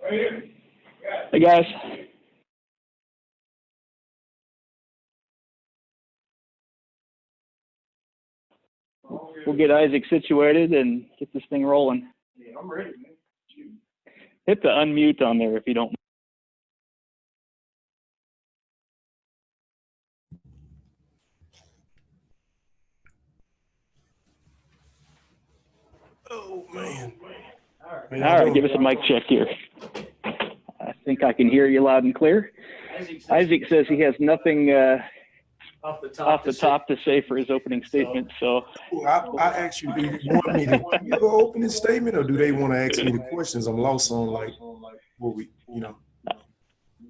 Hey, guys. We'll get Isaac situated and get this thing rolling. Yeah, I'm ready, man. Shoot. Hit the unmute on there if you don't. Oh, man. All right, give us a mic check here. I think I can hear you loud and clear. Isaac says he has nothing off the top to say for his opening statement. So I asked you, do you want me to give an opening statement, or do they want to ask me the questions? I'm lost on what we,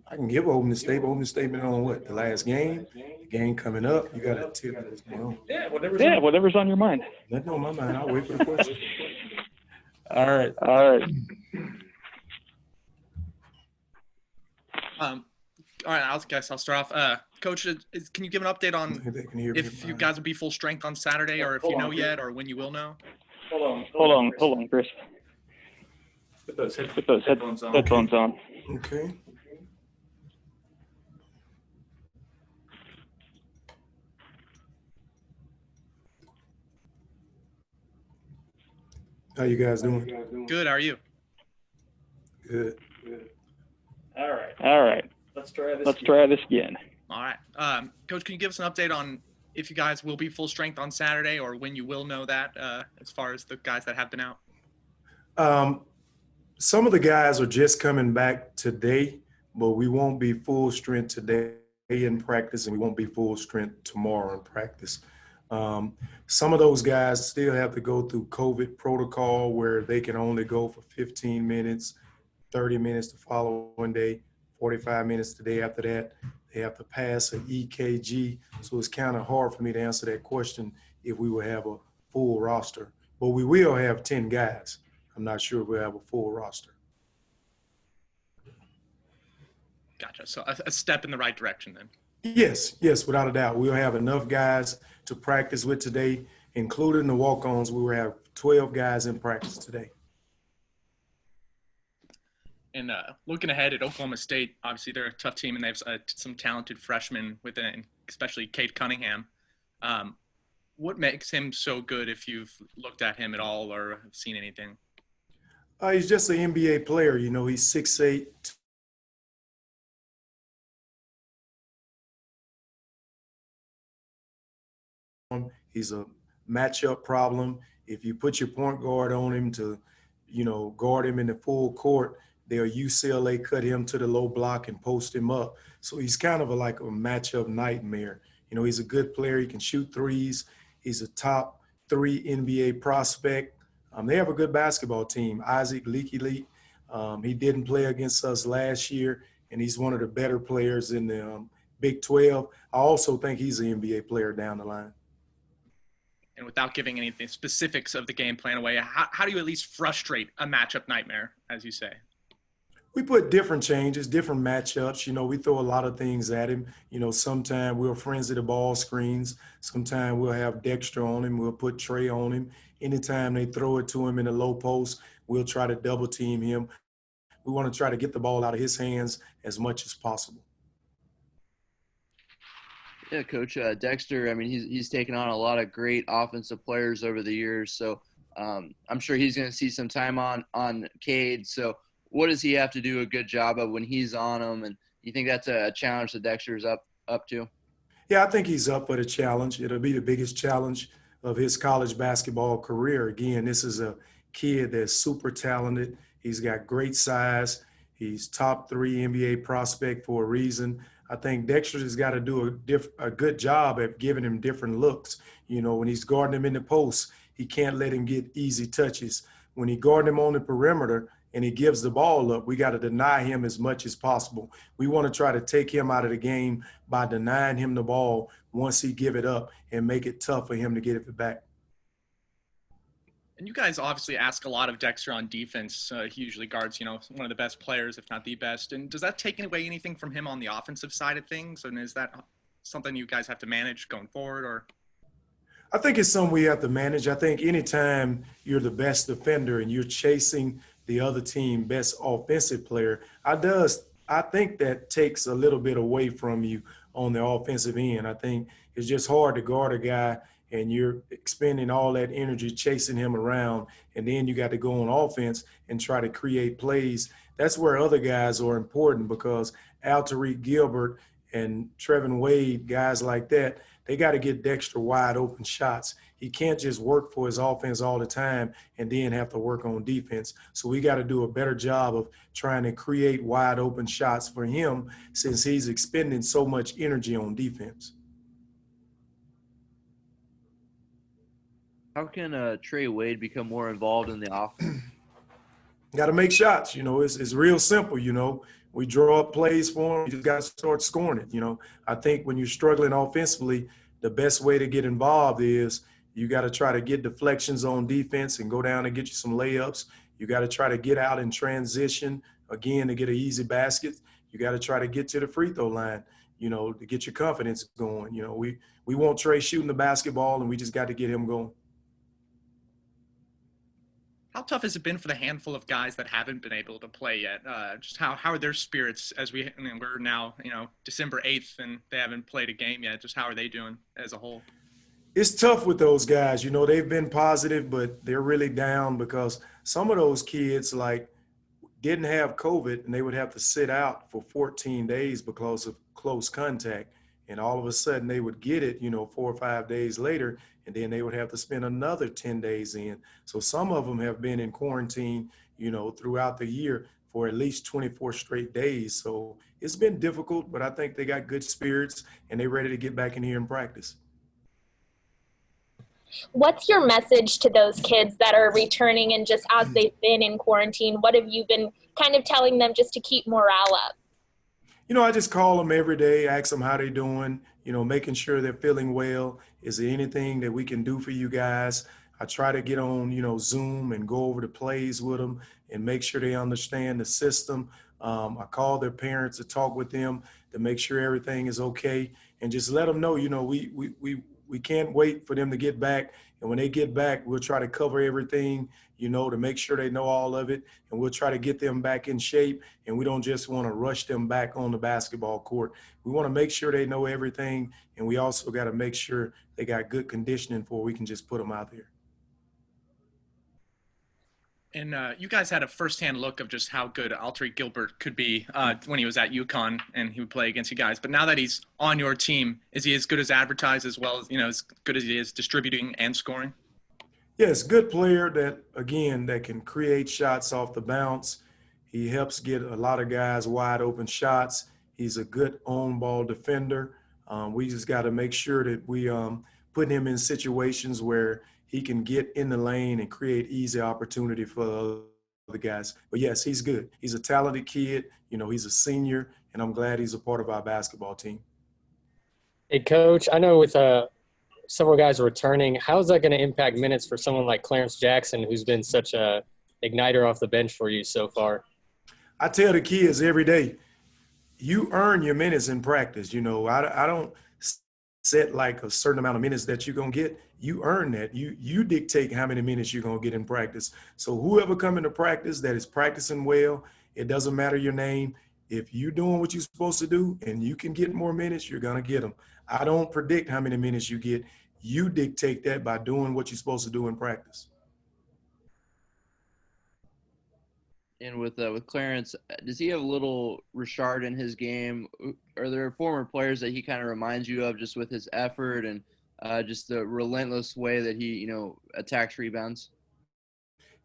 I can give an opening statement. Opening statement on what? The last game, the game coming up. You got to tell me what's going on. Yeah, whatever's on your mind. Nothing on my mind. I'll wait for the question. All right. All right, I'll start off. Coach, can you give an update on if you guys will be full strength on Saturday, or if you know yet, or when you will know? Hold on, Chris. Put those headphones on. Okay. How you guys doing? Good. How are you? Good. All right. Let's try this again. All right. Coach, can you give us an update on if you guys will be full strength on Saturday, or when you will know that, as far as the guys that have been out? Some of the guys are just coming back today, but we won't be full strength today in practice, and we won't be full strength tomorrow in practice. Some of those guys still have to go through COVID protocol where they can only go for 15 minutes, 30 minutes the following day, 45 minutes the day after that. They have to pass an EKG. So it's kind of hard for me to answer that question if we will have a full roster. But we will have 10 guys. I'm not sure if we'll have a full roster. Gotcha. So a step in the right direction then. Yes, without a doubt. We'll have enough guys to practice with today, including the walk-ons. We will have 12 guys in practice today. And looking ahead at Oklahoma State, obviously they're a tough team, and they have some talented freshmen within, especially Cade Cunningham. What makes him so good, if you've looked at him at all or have seen anything? He's just an NBA player. He's 6'8". He's a matchup problem. If you put your point guard on him to, guard him in the full court, they'll UCLA cut him to the low block and post him up. So he's kind of like a matchup nightmare. He's a good player. He can shoot threes. He's a top 3 NBA prospect. They have a good basketball team. Isaac Leaky, he didn't play against us last year, and he's one of the better players in the Big 12. I also think he's an NBA player down the line. And without giving anything specifics of the game plan away, how do you at least frustrate a matchup nightmare, as you say? We put different changes, different matchups. We throw a lot of things at him. Sometimes we'll frenzy the ball screens. Sometimes we'll have Dexter on him. We'll put Trey on him. Anytime they throw it to him in the low post, we'll try to double team him. We want to try to get the ball out of his hands as much as possible. Yeah, Coach, Dexter, he's taken on a lot of great offensive players over the years. So I'm sure he's going to see some time on Cade. So what does he have to do a good job of when he's on him? And you think that's a challenge that Dexter's up to? Yeah, I think he's up for the challenge. It'll be the biggest challenge of his college basketball career. Again, this is a kid that's super talented. He's got great size. He's top 3 NBA prospect for a reason. I think Dexter has got to do a good job at giving him different looks. When he's guarding him in the post, he can't let him get easy touches. When he guarding him on the perimeter and he gives the ball up, we got to deny him as much as possible. We want to try to take him out of the game by denying him the ball once he give it up and make it tough for him to get it back. And you guys obviously ask a lot of Dexter on defense. He usually guards, one of the best players, if not the best. And does that take away anything from him on the offensive side of things? And is that something you guys have to manage going forward, or? I think it's something we have to manage. I think anytime you're the best defender and you're chasing the other team best offensive player. I think that takes a little bit away from you on the offensive end. I think it's just hard to guard a guy and you're expending all that energy chasing him around, and then you got to go on offense and try to create plays. That's where other guys are important, because Tariq Gilbert and Trey Wade, guys like that, they got to get Dexter wide open shots. He can't just work for his offense all the time and then have to work on defense. So we got to do a better job of trying to create wide open shots for him, since he's expending so much energy on defense. How can Trey Wade become more involved in the offense? Got to make shots. It's real simple. We draw up plays for him. You just got to start scoring it. I think when you're struggling offensively, the best way to get involved is you got to try to get deflections on defense and go down and get you some layups. You got to try to get out in transition, again, to get an easy basket. You got to try to get to the free throw line, to get your confidence going. We want Trey shooting the basketball, and we just got to get him going. How tough has it been for the handful of guys that haven't been able to play yet? Just how are their spirits as we're now, December 8th, and they haven't played a game yet? Just how are they doing as a whole? It's tough with those guys. They've been positive, but they're really down because some of those kids didn't have COVID, and they would have to sit out for 14 days because of close contact. And all of a sudden they would get it, 4 or 5 days later, and then they would have to spend another 10 days in. So some of them have been in quarantine, throughout the year for at least 24 straight days. So it's been difficult, but I think they got good spirits and they're ready to get back in here and practice. What's your message to those kids that are returning, and just as they've been in quarantine, what have you been kind of telling them just to keep morale up? I just call them every day, ask them how they're doing, making sure they're feeling well. Is there anything that we can do for you guys? I try to get on, Zoom and go over the plays with them and make sure they understand the system. I call their parents to talk with them to make sure everything is okay, and just let them know, we can't wait for them to get back. And when they get back, we'll try to cover everything, to make sure they know all of it. And we'll try to get them back in shape. And we don't just want to rush them back on the basketball court. We want to make sure they know everything. And we also got to make sure they got good conditioning before we can just put them out there. And you guys had a firsthand look of just how good Tariq Gilbert could be when he was at UConn and he would play against you guys. But now that he's on your team, is he as good as advertised, as well as, as good as he is distributing and scoring? Yes, good player that can create shots off the bounce. He helps get a lot of guys wide open shots. He's a good on-ball defender. We just got to make sure that we put him in situations where he can get in the lane and create easy opportunity for other guys. But yes, he's good. He's a talented kid. He's a senior, and I'm glad he's a part of our basketball team. Hey, Coach, I know with several guys returning, how is that going to impact minutes for someone like Clarence Jackson, who's been such a igniter off the bench for you so far? I tell the kids every day, you earn your minutes in practice. I don't set a certain amount of minutes that you're going to get. You earn that. You dictate how many minutes you're going to get in practice. So whoever come into practice that is practicing well, it doesn't matter your name. If you're doing what you're supposed to do and you can get more minutes, you're going to get them. I don't predict how many minutes you get. You dictate that by doing what you're supposed to do in practice. And with Clarence, does he have a little Richard in his game? Are there former players that he kind of reminds you of, just with his effort and just the relentless way that he, attacks rebounds?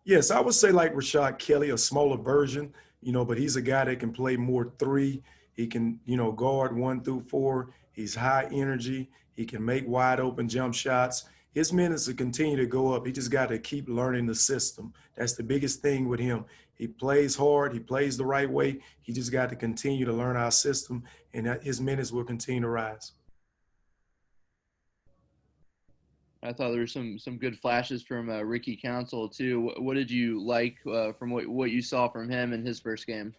Yes, I would say like Rashad Kelly, a smaller version, but he's a guy that can play more three. He can, guard 1 through 4. He's high energy. He can make wide open jump shots. His minutes will continue to go up. He just got to keep learning the system. That's the biggest thing with him. He plays hard. He plays the right way. He just got to continue to learn our system, and his minutes will continue to rise. I thought there were some good flashes from Ricky Council too. What did you like from what you saw from him in his first game?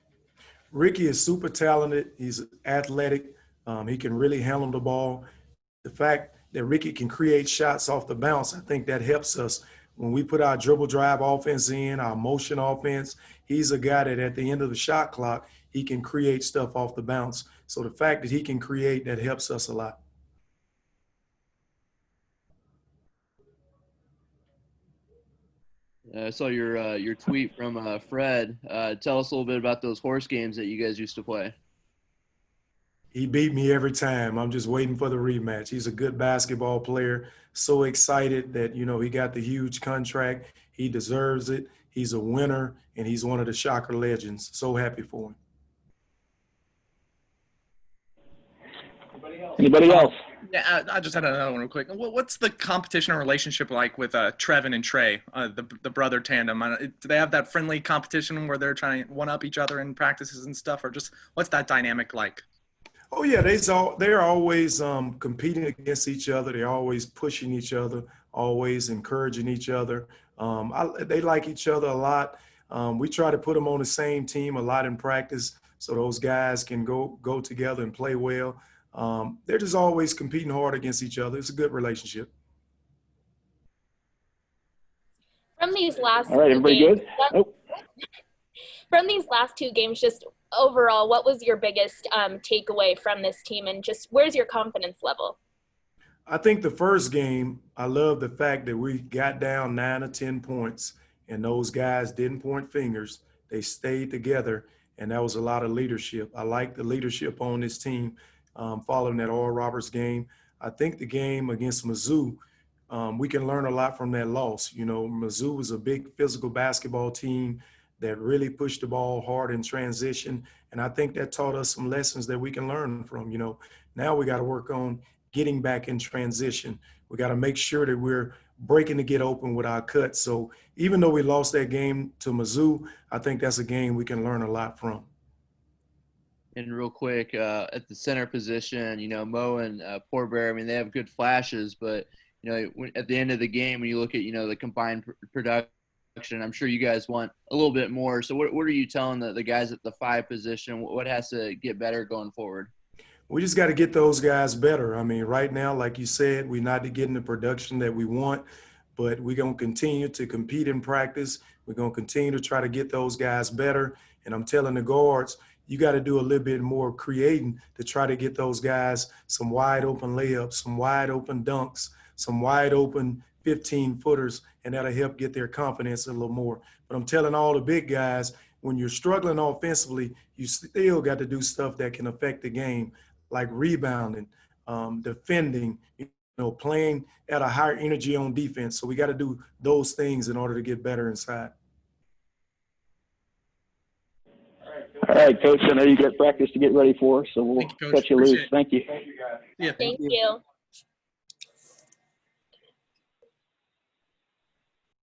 Ricky is super talented. He's athletic. He can really handle the ball. The fact that Ricky can create shots off the bounce, I think that helps us when we put our dribble drive offense in, our motion offense, he's a guy that at the end of the shot clock, he can create stuff off the bounce. So the fact that he can create, that helps us a lot. I saw your tweet from Fred. Tell us a little bit about those horse games that you guys used to play. He beat me every time. I'm just waiting for the rematch. He's a good basketball player. So excited that, you know, he got the huge contract. He deserves it. He's a winner, and he's one of the Shocker legends. So happy for him. Anybody else? Yeah, I just had another one real quick. What's the competition or relationship like with Trevin and Trey, the brother tandem? Do they have that friendly competition where they're trying to one-up each other in practices and stuff, or just what's that dynamic like? Oh, yeah, they're always competing against each other. They're always pushing each other, always encouraging each other. They like each other a lot. We try to put them on the same team a lot in practice so those guys can go together and play well. They're just always competing hard against each other. It's a good relationship. From these last All right, everybody good? From these last two games, just overall, what was your biggest takeaway from this team, and just where's your confidence level? I think the first game, I love the fact that we got down 9 or 10 points, and those guys didn't point fingers. They stayed together, and that was a lot of leadership. I like the leadership on this team following that Oral Roberts game. I think the game against Mizzou, we can learn a lot from that loss. You know, Mizzou was a big physical basketball team that really pushed the ball hard in transition. And I think that taught us some lessons that we can learn from. You know, now we got to work on getting back in transition. We got to make sure that we're breaking to get open with our cuts. So even though we lost that game to Mizzou, I think that's a game we can learn a lot from. And real quick, at the center position, you know, Mo and Poorbear, I mean, they have good flashes, but, you know, at the end of the game, when you look at, you know, the combined production, I'm sure you guys want a little bit more. So what are you telling the guys at the 5 position? What has to get better going forward? We just got to get those guys better. I mean, right now, like you said, we're not getting the production that we want, but we're going to continue to compete in practice. We're going to continue to try to get those guys better. And I'm telling the guards, you got to do a little bit more creating to try to get those guys some wide open layups, some wide open dunks, some wide open 15-footers, and that'll help get their confidence a little more. But I'm telling all the big guys, when you're struggling offensively, you still got to do stuff that can affect the game, like rebounding, defending, you know, playing at a higher energy on defense. So we got to do those things in order to get better inside. All right, Coach, I know you got practice to get ready for, so we'll Thank you, Coach. cut you loose. Appreciate it. Thank you. Yeah. Thank you.